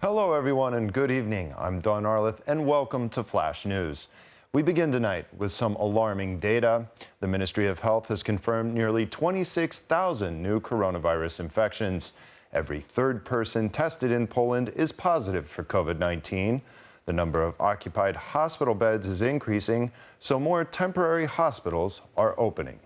Hello, everyone, and good evening. I'm Don Arleth, and welcome to Flash News. We begin tonight with some alarming data. The Ministry of Health has confirmed nearly 26,000 new coronavirus infections. Every third person tested in Poland is positive for COVID-19. The number of occupied hospital beds is increasing, so more temporary hospitals are opening.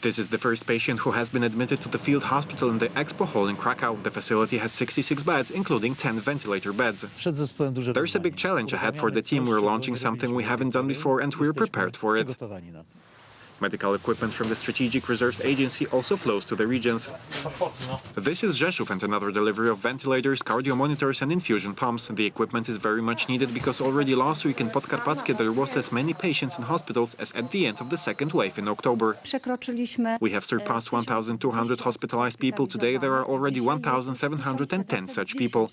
This is the first patient who has been admitted to the field hospital in the Expo Hall in Krakow. The facility has 66 beds, including 10 ventilator beds. There's a big challenge ahead for the team. We're launching something we haven't done before, and we're prepared for it. Medical equipment from the Strategic Reserves Agency also flows to the regions. This is Rzeszów and another delivery of ventilators, cardio monitors and infusion pumps. The equipment is very much needed because already last week in Podkarpackie there was as many patients in hospitals as at the end of the second wave in October. We have surpassed 1,200 hospitalized people. Today there are already 1,710 such people.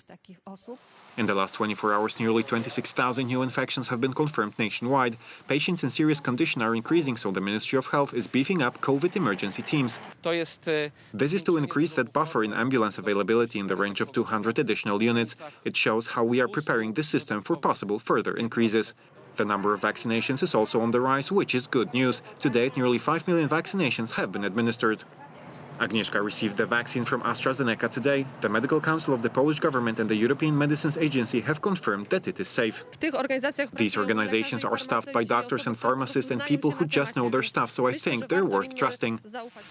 In the last 24 hours, nearly 26,000 new infections have been confirmed nationwide. Patients in serious condition are increasing, so the Ministry of Health is beefing up COVID emergency teams. This is to increase that buffer in ambulance availability in the range of 200 additional units. It shows how we are preparing the system for possible further increases. The number of vaccinations is also on the rise, which is good news. To date, nearly 5 million vaccinations have been administered. Agnieszka received the vaccine from AstraZeneca today. The Medical Council of the Polish government and the European Medicines Agency have confirmed that it is safe. These organizations are staffed by doctors and pharmacists and people who just know their stuff, so I think they're worth trusting.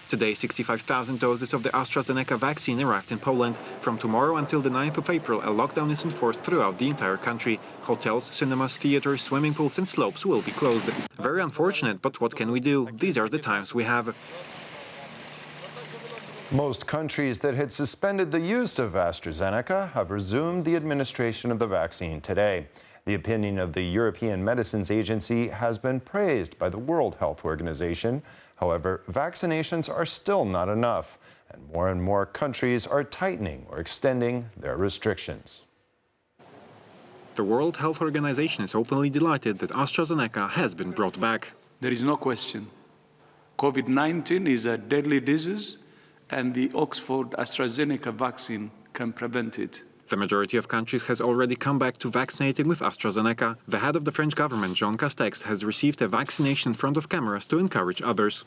Today, 65,000 doses of the AstraZeneca vaccine arrived in Poland. From tomorrow until the 9th of April, a lockdown is enforced throughout the entire country. Hotels, cinemas, theaters, swimming pools and slopes will be closed. Very unfortunate, but what can we do? These are the times we have. Most countries that had suspended the use of AstraZeneca have resumed the administration of the vaccine today. The opinion of the European Medicines Agency has been praised by the World Health Organization. However, vaccinations are still not enough, and more countries are tightening or extending their restrictions. The World Health Organization is openly delighted that AstraZeneca has been brought back. There is no question. COVID-19 is a deadly disease, and the Oxford AstraZeneca vaccine can prevent it. The majority of countries has already come back to vaccinating with AstraZeneca. The head of the French government, Jean Castex, has received a vaccination in front of cameras to encourage others.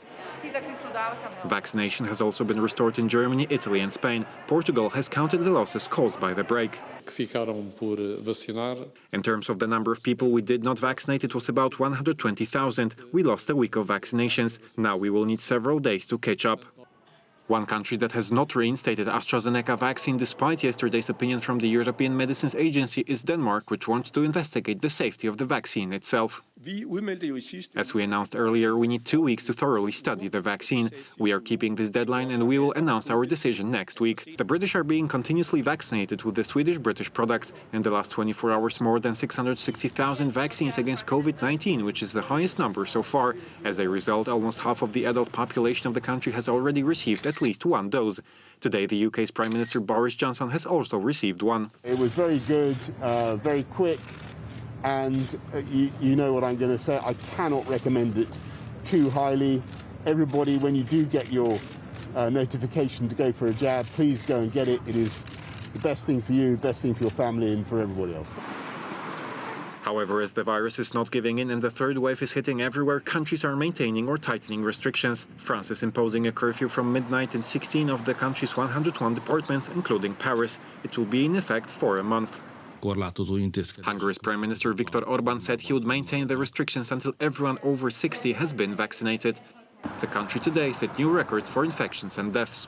Vaccination has also been restored in Germany, Italy and Spain. Portugal has counted the losses caused by the break. In terms of the number of people we did not vaccinate, it was about 120,000. We lost a week of vaccinations. Now we will need several days to catch up. One country that has not reinstated AstraZeneca vaccine despite yesterday's opinion from the European Medicines Agency is Denmark, which wants to investigate the safety of the vaccine itself. As we announced earlier, we need 2 weeks to thoroughly study the vaccine. We are keeping this deadline and we will announce our decision next week. The British are being continuously vaccinated with the Swedish-British product. In the last 24 hours, more than 660,000 vaccines against COVID-19, which is the highest number so far. As a result, almost half of the adult population of the country has already received at least one dose. Today, the UK's Prime Minister Boris Johnson has also received one. It was very good, very quick. And you know what I'm going to say, I cannot recommend it too highly. Everybody, when you do get your notification to go for a jab, please go and get it. It is the best thing for you, best thing for your family and for everybody else. However, as the virus is not giving in and the third wave is hitting everywhere, countries are maintaining or tightening restrictions. France is imposing a curfew from midnight in 16 of the country's 101 departments, including Paris. It will be in effect for a month. Hungary's Prime Minister Viktor Orbán said he would maintain the restrictions until everyone over 60 has been vaccinated. The country today set new records for infections and deaths.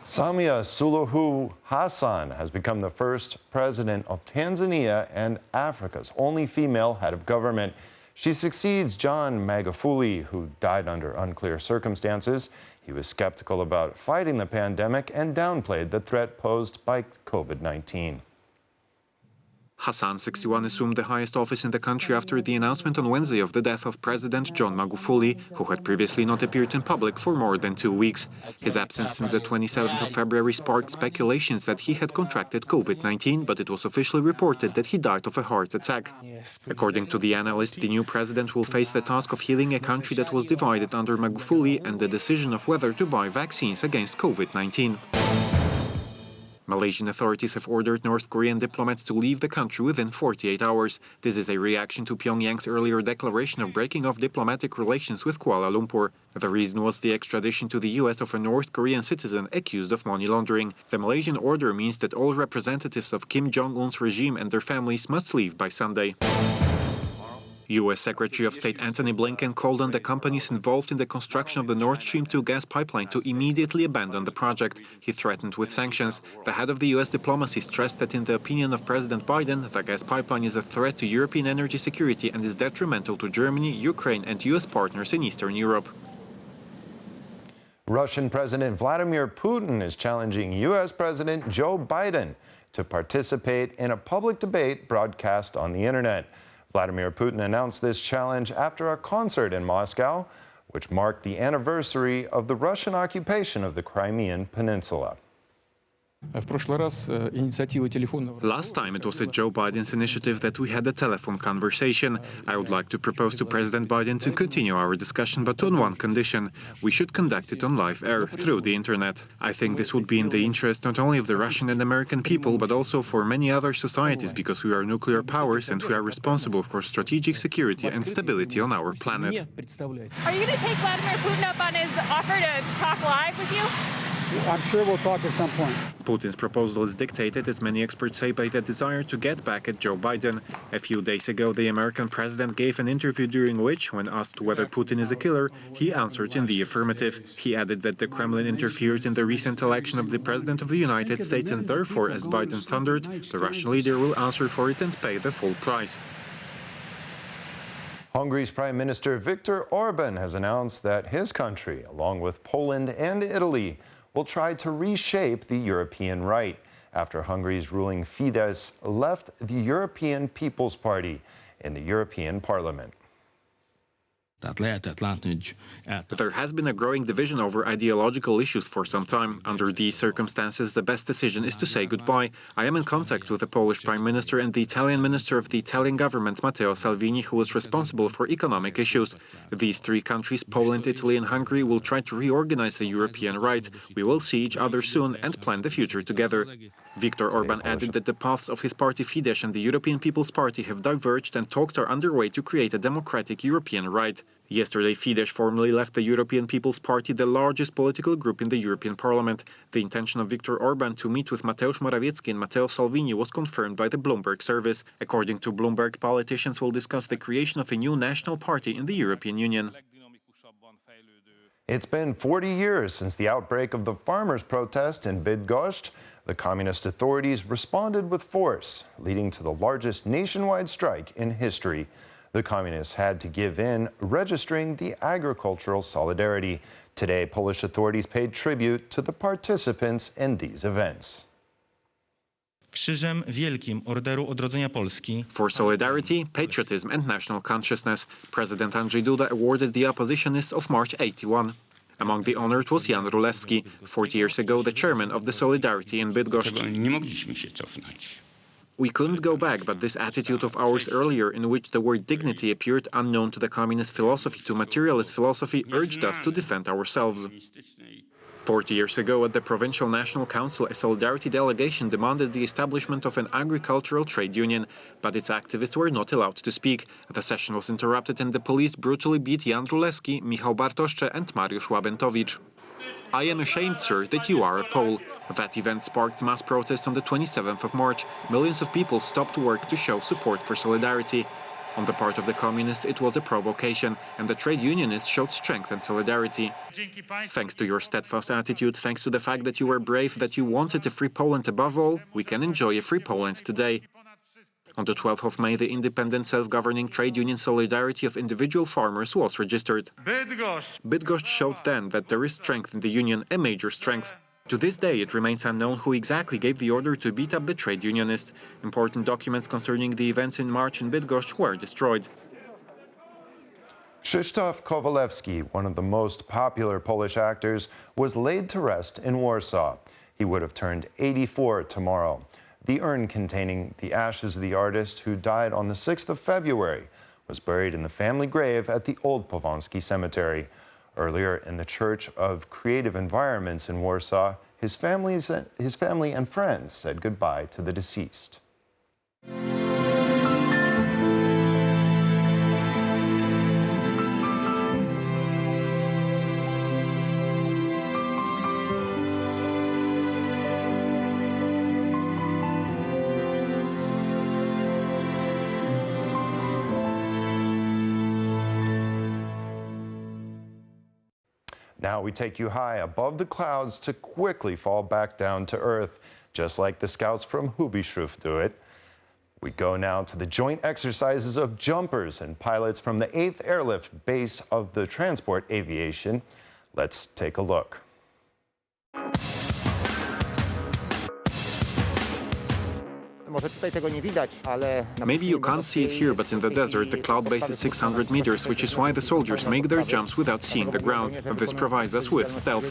Samia Suluhu Hassan has become the first president of Tanzania and Africa's only female head of government. She succeeds John Magufuli, who died under unclear circumstances. He was skeptical about fighting the pandemic and downplayed the threat posed by COVID-19. Hassan, 61, assumed the highest office in the country after the announcement on Wednesday of the death of President John Magufuli, who had previously not appeared in public for more than 2 weeks. His absence since the 27th of February sparked speculations that he had contracted COVID-19, but it was officially reported that he died of a heart attack. According to the analyst, the new president will face the task of healing a country that was divided under Magufuli and the decision of whether to buy vaccines against COVID-19. Malaysian authorities have ordered North Korean diplomats to leave the country within 48 hours. This is a reaction to Pyongyang's earlier declaration of breaking off diplomatic relations with Kuala Lumpur. The reason was the extradition to the US of a North Korean citizen accused of money laundering. The Malaysian order means that all representatives of Kim Jong-un's regime and their families must leave by Sunday. U.S. Secretary of State Antony Blinken called on the companies involved in the construction of the Nord Stream 2 gas pipeline to immediately abandon the project. He threatened with sanctions. The head of the U.S. diplomacy stressed that in the opinion of President Biden, the gas pipeline is a threat to European energy security and is detrimental to Germany, Ukraine and U.S. partners in Eastern Europe. Russian President Vladimir Putin is challenging U.S. President Joe Biden to participate in a public debate broadcast on the internet. Vladimir Putin announced this challenge after a concert in Moscow, which marked the anniversary of the Russian occupation of the Crimean Peninsula. Last time it was at Joe Biden's initiative that we had a telephone conversation. I would like to propose to President Biden to continue our discussion, but on one condition. We should conduct it on live air through the internet. I think this would be in the interest not only of the Russian and American people, but also for many other societies, because we are nuclear powers and we are responsible for strategic security and stability on our planet. Are you going to take Vladimir Putin up on his offer to talk live with you? I'm sure we'll talk at some point. Putin's proposal is dictated, as many experts say, by the desire to get back at Joe Biden. A few days ago, the American president gave an interview during which, when asked whether Putin is a killer, he answered in the affirmative. He added that the Kremlin interfered in the recent election of the President of the United States and therefore, as Biden thundered, the Russian leader will answer for it and pay the full price. Hungary's Prime Minister Viktor Orban has announced that his country, along with Poland and Italy, will try to reshape the European right after Hungary's ruling Fidesz left the European People's Party in the European Parliament. There has been a growing division over ideological issues for some time. Under these circumstances, the best decision is to say goodbye. I am in contact with the Polish Prime Minister and the Italian Minister of the Italian government, Matteo Salvini, who is responsible for economic issues. These three countries, Poland, Italy and Hungary, will try to reorganize the European right. We will see each other soon and plan the future together. Viktor Orban added that the paths of his party Fidesz and the European People's Party have diverged and talks are underway to create a democratic European right. Yesterday, Fidesz formally left the European People's Party, the largest political group in the European Parliament. The intention of Viktor Orban to meet with Mateusz Morawiecki and Matteo Salvini was confirmed by the Bloomberg service. According to Bloomberg, politicians will discuss the creation of a new national party in the European Union. It's been 40 years since the outbreak of the farmers' protest in Bydgoszcz. The communist authorities responded with force, leading to the largest nationwide strike in history. The communists had to give in, registering the agricultural solidarity. Today, Polish authorities paid tribute to the participants in these events. Krzyżem Wielkim Orderu Odrodzenia Polski. For solidarity, patriotism and national consciousness, President Andrzej Duda awarded the oppositionists of March 81. Among the honored was Jan Rulewski, 40 years ago the chairman of the Solidarity in Bydgoszcz. Nie mogliśmy się cofnąć. We couldn't go back, but this attitude of ours earlier, in which the word dignity appeared unknown to the communist philosophy to materialist philosophy, urged us to defend ourselves. 40 years ago, at the Provincial National Council, a Solidarity delegation demanded the establishment of an agricultural trade union, but its activists were not allowed to speak. The session was interrupted and the police brutally beat Jan Rulewski, Michał Bartoszcze and Mariusz Łabętowicz. I am ashamed, sir, that you are a Pole. That event sparked mass protests on the 27th of March. Millions of people stopped work to show support for solidarity. On the part of the communists, it was a provocation, and the trade unionists showed strength and solidarity. Thanks to your steadfast attitude, thanks to the fact that you were brave, that you wanted a free Poland above all, we can enjoy a free Poland today. On the 12th of May, the independent self-governing trade union Solidarity of Individual Farmers was registered. Bydgoszcz showed then that there is strength in the union, a major strength. To this day, it remains unknown who exactly gave the order to beat up the trade unionists. Important documents concerning the events in March in Bydgoszcz were destroyed. Krzysztof Kowalewski, one of the most popular Polish actors, was laid to rest in Warsaw. He would have turned 84 tomorrow. The urn containing the ashes of the artist, who died on the 6th of February, was buried in the family grave at the Old Powązki Cemetery. Earlier, in the Church of Creative Environments in Warsaw, his family and friends said goodbye to the deceased. Now we take you high above the clouds to quickly fall back down to earth, just like the scouts from Hubishruf do it. We go now to the joint exercises of jumpers and pilots from the 8th Airlift Base of the Transport Aviation. Let's take a look. Maybe you can't see it here, but in the desert, the cloud base is 600 meters, which is why the soldiers make their jumps without seeing the ground. This provides us with stealth.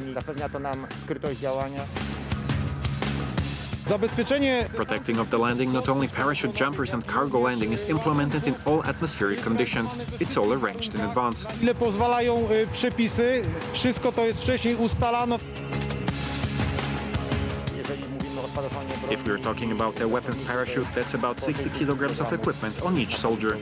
Protecting of the landing, not only parachute jumpers and cargo landing is implemented in all atmospheric conditions. It's all arranged in advance. If we're talking about a weapons parachute, that's about 60 kilograms of equipment on each soldier.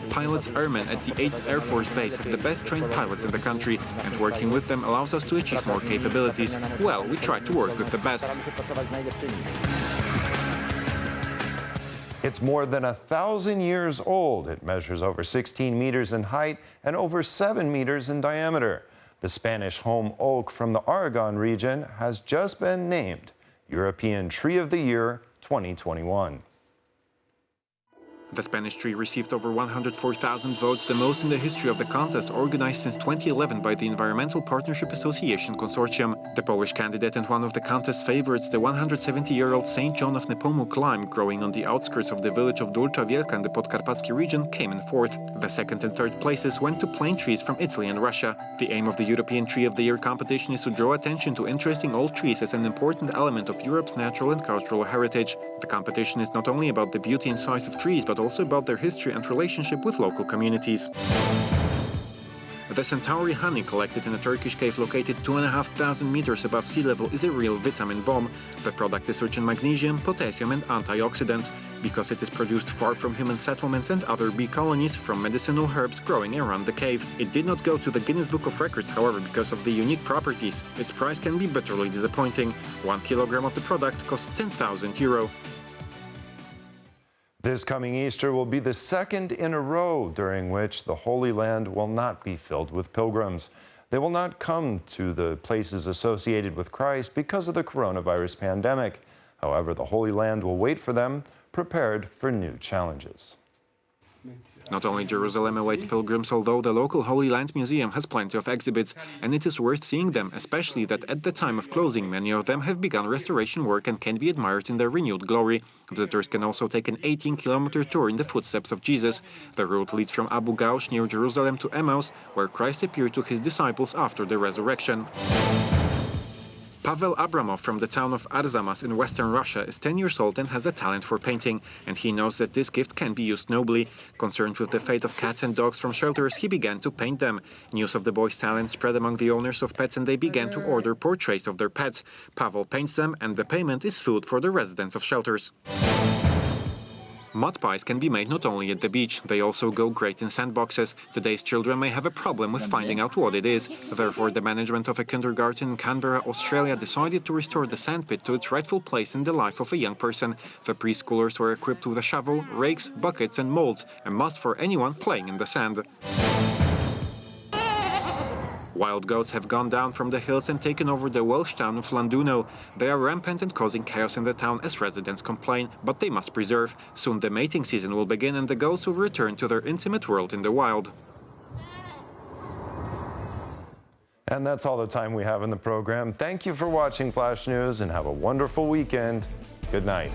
Pilots, airmen at the 8th Air Force Base have the best trained pilots in the country, and working with them allows us to achieve more capabilities. Well, we try to work with the best. It's more than 1,000 years old. It measures over 16 meters in height and over 7 meters in diameter. The Spanish home oak from the Aragon region has just been named European Tree of the Year 2021. The Spanish tree received over 104,000 votes, the most in the history of the contest, organized since 2011 by the Environmental Partnership Association Consortium. The Polish candidate and one of the contest's favorites, the 170-year-old St. John of Nepomuk lime, growing on the outskirts of the village of Dulcza Wielka in the Podkarpacki region, came in fourth. The second and third places went to plane trees from Italy and Russia. The aim of the European Tree of the Year competition is to draw attention to interesting old trees as an important element of Europe's natural and cultural heritage. The competition is not only about the beauty and size of trees, but also about their history and relationship with local communities. The Centauri honey, collected in a Turkish cave located 2,500 meters above sea level, is a real vitamin bomb. The product is rich in magnesium, potassium and antioxidants. Because it is produced far from human settlements and other bee colonies from medicinal herbs growing around the cave. It did not go to the Guinness Book of Records, however, because of the unique properties. Its price can be bitterly disappointing. 1 kilogram of the product costs €10,000. This coming Easter will be the second in a row during which the Holy Land will not be filled with pilgrims. They will not come to the places associated with Christ because of the coronavirus pandemic. However, the Holy Land will wait for them, prepared for new challenges. Not only Jerusalem awaits pilgrims, although the local Holy Land Museum has plenty of exhibits, and it is worth seeing them, especially that at the time of closing, many of them have begun restoration work and can be admired in their renewed glory. Visitors can also take an 18-kilometer tour in the footsteps of Jesus. The route leads from Abu Gaush near Jerusalem to Emmaus, where Christ appeared to his disciples after the resurrection. Pavel Abramov from the town of Arzamas in western Russia is 10 years old and has a talent for painting, and he knows that this gift can be used nobly. Concerned with the fate of cats and dogs from shelters, he began to paint them. News of the boy's talent spread among the owners of pets, and they began to order portraits of their pets. Pavel paints them, and the payment is food for the residents of shelters. Mud pies can be made not only at the beach, they also go great in sandboxes. Today's children may have a problem with finding out what it is. Therefore, the management of a kindergarten in Canberra, Australia, decided to restore the sandpit to its rightful place in the life of a young person. The preschoolers were equipped with a shovel, rakes, buckets and molds, a must for anyone playing in the sand. Wild goats have gone down from the hills and taken over the Welsh town of Llandudno. They are rampant and causing chaos in the town as residents complain, but they must preserve. Soon the mating season will begin and the goats will return to their intimate world in the wild. And that's all the time we have in the program. Thank you for watching Flash News and have a wonderful weekend. Good night.